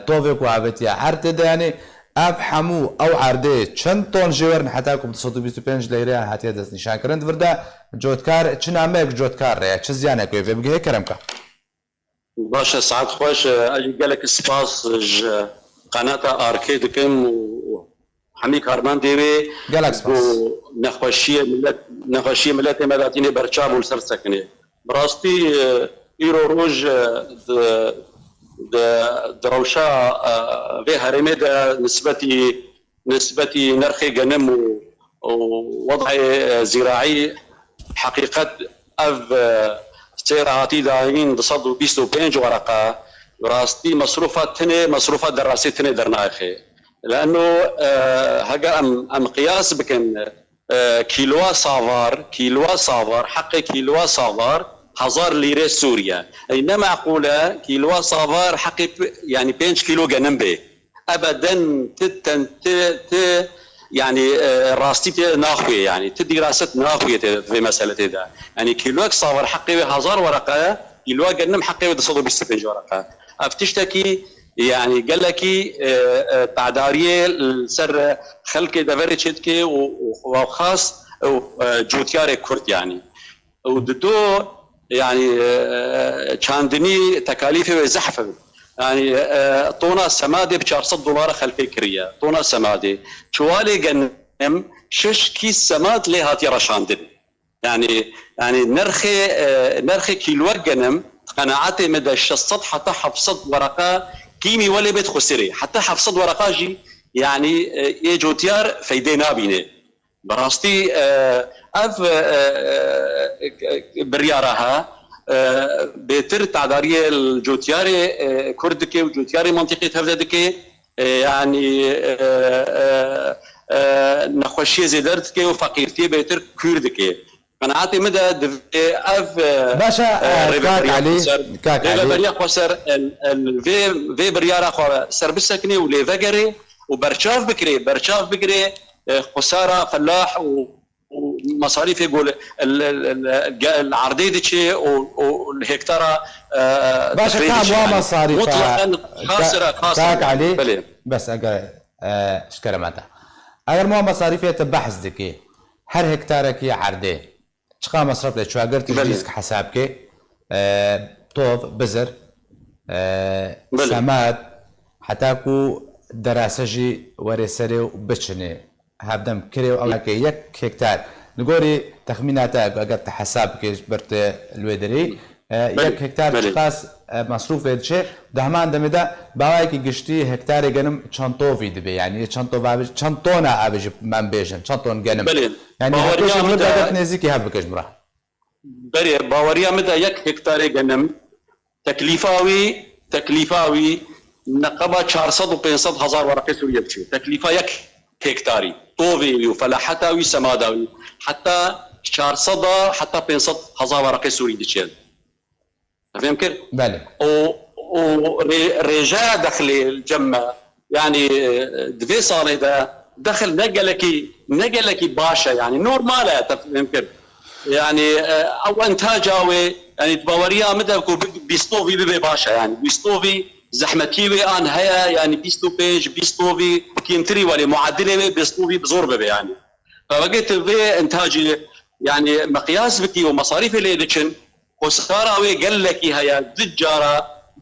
طوفيك وعبتيا عرض ده يعني اب حمو او عرضه چند تون جورن حتى كم 125 ليره هاتي دست نشان كرند وردا جوتكار چنامك جوتكار يا چ زيانه كوي بيجي كرمكا باشا سعد خوش اجي قالك سباس قناه اركيد كم حمي كارمان ديوي قالك سباس نخوشی ملت ملتینی برچاب و سر سکنه براستی ایرو روز دروشا به هرمه ده نسبتی نرخ غنم ووضع زراعي حقيقة اف سيراتي داين تصدوا 25 ورقة براستي مصروفات دراسي تنه درناخي لانه هجا ام قياس بكن كيلو صافار حق كيلو صافار 1000 ليرة سوريا اين معقولة كيلو صافار حق يعني 5 كيلو جنبه ابدا يعني راستي ناخوية يعني دراسة ناخوية في مسألة هذا يعني كيلو صافر حقي 1000 ورقة كيلو جنم حقي وتصدر ب ورقة افتشتكي يعني قال لك تعداريه سر خلق دفرتشتكي وخاص جوتيار كرد يعني ودو يعني كاندني تكاليفه وزحفه يعني طونا سمادي ب $400 خلفي كريا طونا سمادي شوالي جنم شش كيس سماد لي هاتي رشاندن يعني نرخي كيلو جنم قناعتي مدى الشصد حتى حفصد ورقه كيمي ولا بيت خسري حتى حفصد ورقه جي يعني يجوتيار فيدينا بينه براستي اف بريارها بيتر تعداريه الجوتياري كردكي وجوتياري منطقه هفدكي يعني نخوشيه زيدرتكي وفقيرتي بيتر كردكي قناعتي مدى اف باشا كاك علي بريا خسر في بريارا خو سربسكني ولي فقري وبرشاف بكري خساره فلاح ومصاريف يقول العرضيه دي والهكتار باشا كام مصاريف مطلقا خاسره كاك علي بس اگر اشكال معناتها اگر مو مصاريف تبحث دكي هر هكتارك يا عرضيه شقا مصرف لك شو اگر تجلسك حسابك طوف بزر سماد حتى كو دراسه جي ورسري وبتشني هبدم كريو او يك هكتار نقولي تخميناتك اگر حسابك برت الويدري يك هكتار شقاس مصروف هادشي دهمان دمدا باوايكي گشتي هكتار گنم چانتوفي دبي يعني چانتونا ابج من بيجن چانتون گنم يعني هكذا مدة نزيكي هبكش مراه بري باوريا مدى يك هكتار جنم تكليفاوي نقبة 400 و 500 هزار ورقة سورية بشي تكليفا يك هكتاري طوفي وفلاحتاوي سماداوي حتى 400 حتى 500 هزار ورقة سورية بشي فهم كيف؟ بله ورجاء دخل الجمع يعني دفي صار إذا دخل نقلكي باشا يعني نورمالة تفهم كيف؟ يعني او انتاجاوي يعني تباوريا مدى بيستوفي ببي باشا يعني بيستوفي زحمتيوي ان هيا يعني بيستوفي كيمتري ولا معدله بيستوفي بزور ببي يعني فبقيت في انتاجي يعني مقياس بكي ومصاريف اللي دكن وسخاراوي قال لك هيا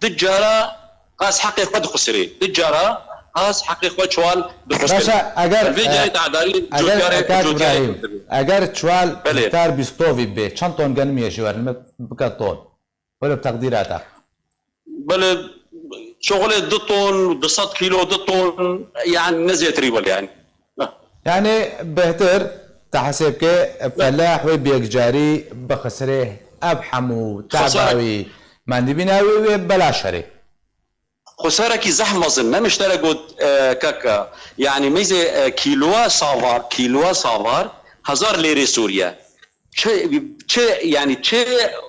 دجاره قاس حقي قد خسري دجاره قاس حقي قد شوال باشا اگر شوال بتار بيستوفي بي چانتون گنميه شوال بكتون ولا بتقديراتها بل شغله 2 طن 200 كيلو 2 طن يعني نزيت ريول يعني بهتر تحسبك فلاح وبيجاري بخسره ابحمو تعباوي ماندي بيناوي بلاشري خسارة كي زحمة ظن مشترى قد كاكا يعني ميزة كيلو صافار هزار ليري سوريا يعني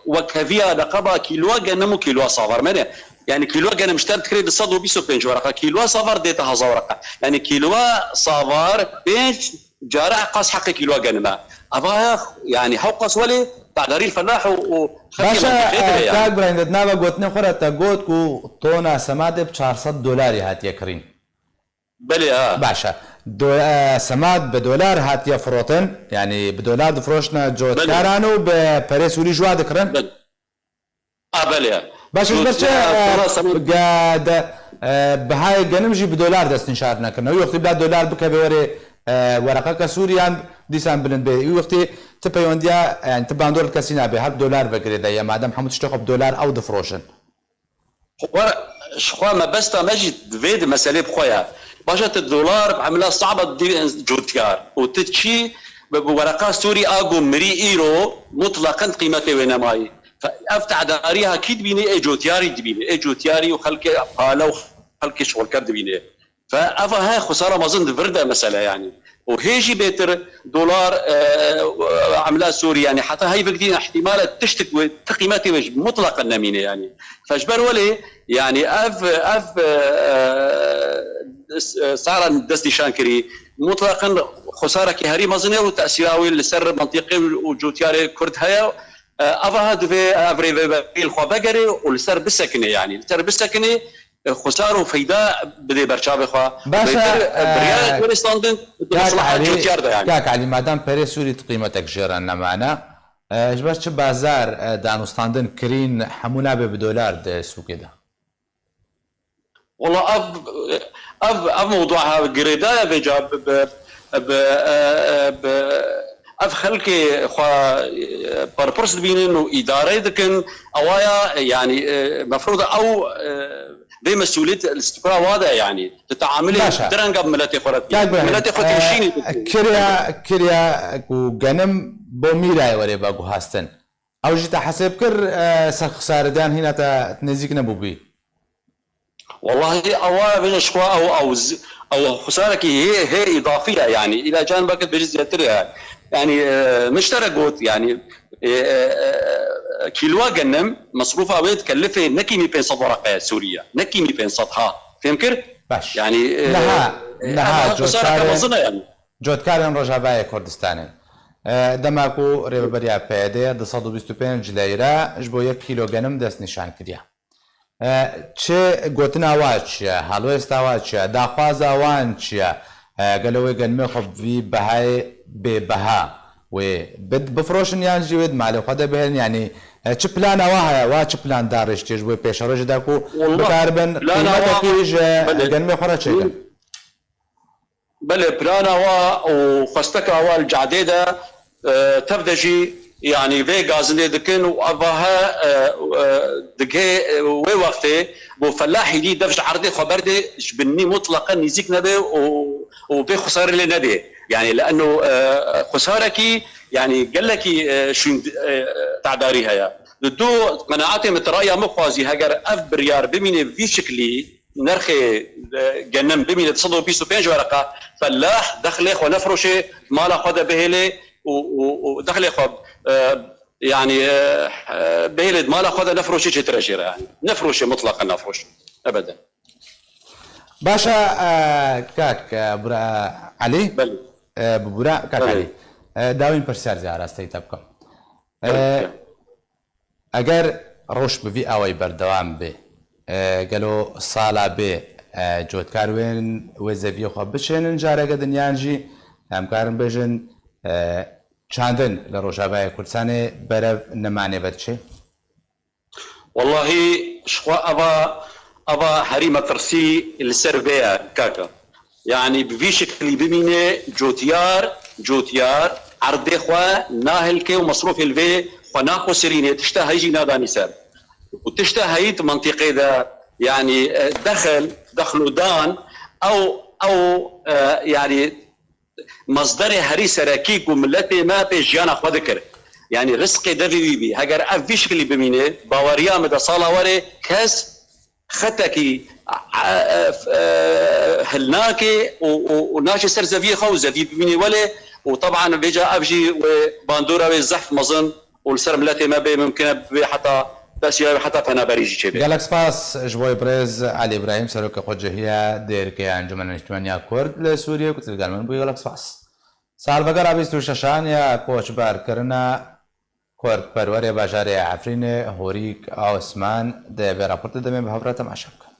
وكافيا رقبه كيلو جنمو كيلو صفر منه يعني كيلو جنم اشترت كريد صدو بيسو بينج ورقه كيلو صفر ديتا هزار ورقه يعني كيلو صفر بينج جارع قاس حق كيلو جنمه ابا يعني حوقس ولي تعداري الفلاح باشا كاك براند نابا قوتنا خرطة قوت كو طونا سماد ب 400 دولار هات يكرين بلي باشا سماد بدولار هات يفروتن يعني بدولار دفروشنا جوت كارانو ببري سوري جوا ذكرن بلي باشا برشا قاد بهاي جنمجي بدولار دستن شارنا كنا وقت بلا دولار بكبوري ورقه سوريان ديسان بلند بي وقتي تبيونديا يعني تبان دول كاسينا به هب دولار بكري دا مادام حمود تشتغل بدولار او دفروشن شخوا ما بس مجد فيد مساله بخويا باشا الدولار عملها صعبه جوتيار وتتشي بورقه سوري اقو مري ايرو مطلقا قيمته وين ماي فافتح داريها اكيد بيني ايجوتياري دبيني ايجوتياري وخلك قالوا خلك شغل كرد بيني فافا هاي خساره ما ظن فرده مساله يعني وهيجي بيتر دولار عملها سوري يعني حتى هاي بقدين احتمال تشتك قيمتي مطلقا نمينه يعني فاجبر ولي يعني صار دستي شانكري مطلقا خساره كهري مزنه وتاثيراوي لسر منطقي وجوتياري كرد هيا افا هاد في افري الخوابقري ولسر بالسكنه يعني لسر بالسكنه خساره وفايده بدي برشاب خو باشا بريال كورستاندن مصلحه جوتيار ده يعني كاك علي مادام بري سوري قيمتك جيران معنا اجبرت بازار دانوستاندن كرين حمونا بدولار ده سوق ده والله اف موضوعها قريده بجاب اف خلكي خوا بربرس بين انه اداره دكن اوايا يعني مفروض او بمسؤوليه الاستقرار واضح يعني تتعاملي درنقه بملاتي خرطي ملاتي خرطي شيني كريا وجنم بوميراي وري باغو هاستن او جيت حسب كر خساردان هنا تنزيك نبوبي والله اوايا بين شخوا او خسارك هي اضافيه يعني الى جانبك بجزء يترها يعني مشتركوت يعني كيلو جنم مصروفها وين تكلفه نكي 200 ورقه سوريا نكي 200 ها فهمكر باش يعني نها جوتكارن رجابای کردستان دماکو ریبریا پیاده 225 لیره جبو 1 کیلو گنم دست نشان کردیا چه گوتنا واچ حالو استواچ داخواز وان چیا قالوا قال خب في بهاي ببها وبد بفروشن يعني جيد مالي وخذ بهن يعني تشبلان واها وا تشبلان دارش تجوي بيشرج داكو بقاربن لا كيج قال خرج شيء بل بلانا وخستك اول جعديده تبدجي يعني في غازني دكن وابها دكه وي وقتي وفلاح دي دفش عرضي خبردي جبني مطلقا يزيك نبي وبي خساره لنبي يعني لانه خسارك يعني قال لك شو تعداري هيا دو قناعاتي مترايا مخوازي هاجر اف بريار بمين في شكلي نرخي جنم بمين تصدوا بيسو بينج ورقه فلاح دخل خو نفرشه مال خد بهله ودخل خو يعني بيلد مال خد نفرشه تترجر يعني نفرشه مطلقا نفرش ابدا باشا كاك برا علي بلي ببرا كاك علي داوين برسال زيارة استيتابكم اگر روش بفي اوي بردوام بي قالوا صالة بي جوتكار وين وزفي خو بشين جارة قدن يانجي همكارن بجن چاندن لروجابای کردستان برف نمانه بدشه والله شخوا ابا حريمه ترسي السربيه كاكا يعني بفي شكل بمينه جوتيار عرض خوا ناهلك ومصروف الفي خناقو سرينه تشتا هيجي ناداني سر وتشتا هيت منطقه ده يعني دخلوا دان او يعني مصدر هري سراكيك وملتي ما بيجيانا خو ذكر يعني رزقي دفي بي هاجر في شكل بمينه باوريا مدى صاله وري كاس ختكي هلناكي وناشي سر زفي خو زفي بميني ولا وطبعا بيجا ابجي وباندورا والزحف مظن والسر ملاتي ما بي ممكن حتى بس حتى فانا بريجي شبه گەلک سپاس جبۆی برێز علی ئیبراهیم سەرۆکە خۆجههەیە دێرکەی ئەنجومەنە نیشتیمانیا کورد لە سووریە و کوترگەلمن بووی گەلک سپاس ساڵبەگەڕا 26 کۆچبارکردنە کۆردپەروەرێ باژارێ عەفرینێ هۆریک ئاوسمان دەبێ راپۆرتە دەمێ بە هەورە تەماشا بکەن.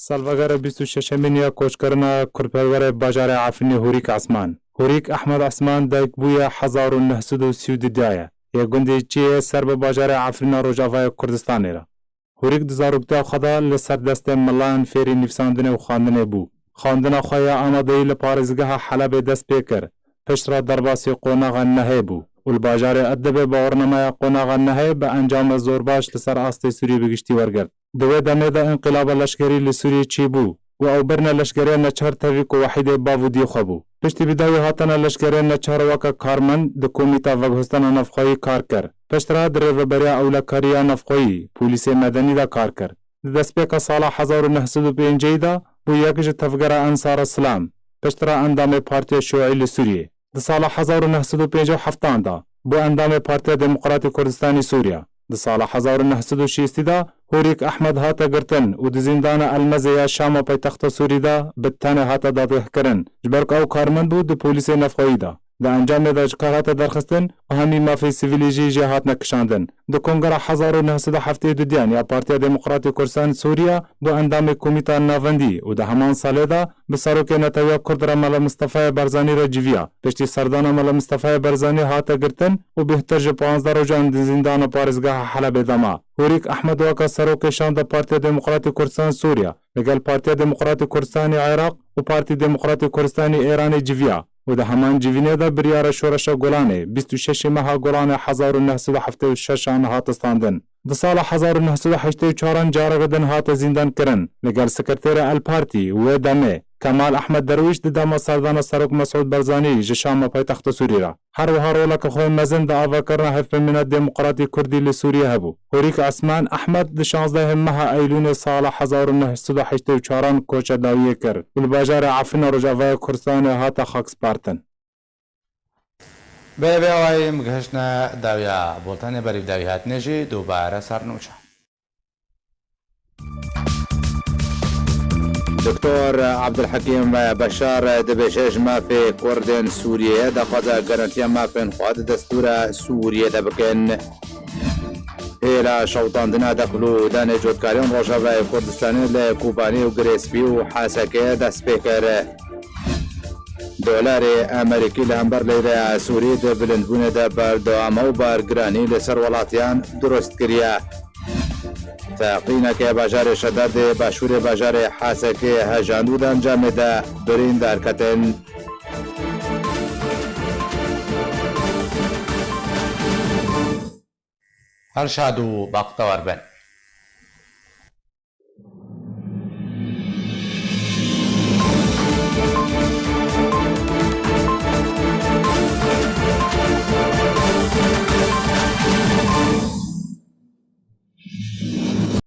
سالڤەگەرە 26مینە کۆچکردنە کورپەروەرە باژارە عەفرینێ هۆریک عسمان. هۆریک ئەحمەد عسمان دایک بوویە 1932 یە گوندی چیە سەر بە باژارە عەفرینە ڕۆژاڤایە کوردستانێرە. هۆریک دزارۆکتیا خەدا لە سەردەستێ مەڵان فێری نیفساندنێ و خواندنێ بوو. خواندنە خۆیە ئامادەیی لە پارێزگەها حەلەبێ دەست پێ کرد. پشترا دەرباسی قۆناغا نەهەیە بوو. و لە باژارێ ئەدەبێ باوەڕنەمایە قۆناغا نەهەیە بە ئەنجامە زۆر باش لەسەر ئاستی سووری بگشتی وەرگرت. دوێ دەمێدا ئینقلابە لەشکری لە سووری چی بوو و ئەو برنە لەشکرێ نەچەر تەویک و وەحیدێ باودی خۆ بوو. پشتی بداوی هاتنە لەشکرێ نەچارەوەکە کارمەند د کۆمیتا ڤەگهۆستانە نەفخۆیی کار کرد. پشترا درێڤەبەریا ئەولەکاریە نەفخۆیی پۆلیسێ مەدەنیدا کار کرد. دەستپێکە ساڵە 1950دا بوو یەک ji tevgera Ensar Islam piştira endamê Partiya Şiûî li Sûriyê. Di sala 1957 da bû endamê Partiya Demokratîk Kurdistanê Sûriya. Di sala 1960 da Hûrik Ehmed hate girtin û di zîndana Elmezê ya Şama paytexta Sûrî da bi tenê hate dadgehkirin ji ber ku ew karmend bû di polîsê nefxweyî da. Di encamê de ji kar hate derxistin û hemî mafê sivîlî jî jê hatine kişandin. Di kongera 1972 ya Partiya Demokratîk Kurdistanê Sûriya bû endamê Komîta Navendî û di heman salê da bi Serokê Neteweya Kurd re Mela Mustefaya Barzanî re civiya. Piştî serdana Mela Mustefaya Barzanî hate girtin û bêhtir ji 15 rojan di zîndana parêzgeha Helebê de ma. Hûrik Ehmed weka Serokê şanda Partiya Demokratîk Kurdistanê Sûriya ligel Partiya Demokratîk Kurdistanê Iraq û Partiya Demokratîk Kurdistanê Îranê civiya. و د همان جیوینێ دا بریارە شۆرەشە گۆلانê 26 meha Golanê 1976 hat standin. Di sala 1984 careke din hate zîndan kirin ligel sekretêra El Partî wê demê Kemal Ehmed Derwîş di dema serdana Serok Mesûd Barzanî ji Şama paytexta Sûrî re. Her wiha roleka xwe mezin di avakirina Hevpemîna Demokratîk Kurdî li Sûriyê hebû. Hûrik Esman Ehmed di 16 meha Eylûnê sala 1984 koça dawiyê kir û li bajarê Efrîna Rojavaya Kurdistanê hate xakspartin. بەوای گەهشتە داویا بۆڵتانێ بەریف داوی هاتنێژی دووبارە سەرنوچە. دکتۆر عەبدولحەکیم بەشار دەبێژێژ مافێ کوردên Sûriyê daxwaza garantiya mafên xwe di destûra Sûriyê de bikin. Hêla şewtandina dexil û danê cotkariyên Rojavayê Kurdistanê li Kobanî û Girêspî û Hesekê dest pê kir. دۆلارê Amerîkî li hember lêreya Sûrî di bilindbûnê de berdewama û bargiranî li ser welatiyan durust kiriye. Teqîneke bajarê Şedadê başûrê bajarê Hesekê hejandû di encamê de birîn derketin. هەر شاد و باقتەوەر بن.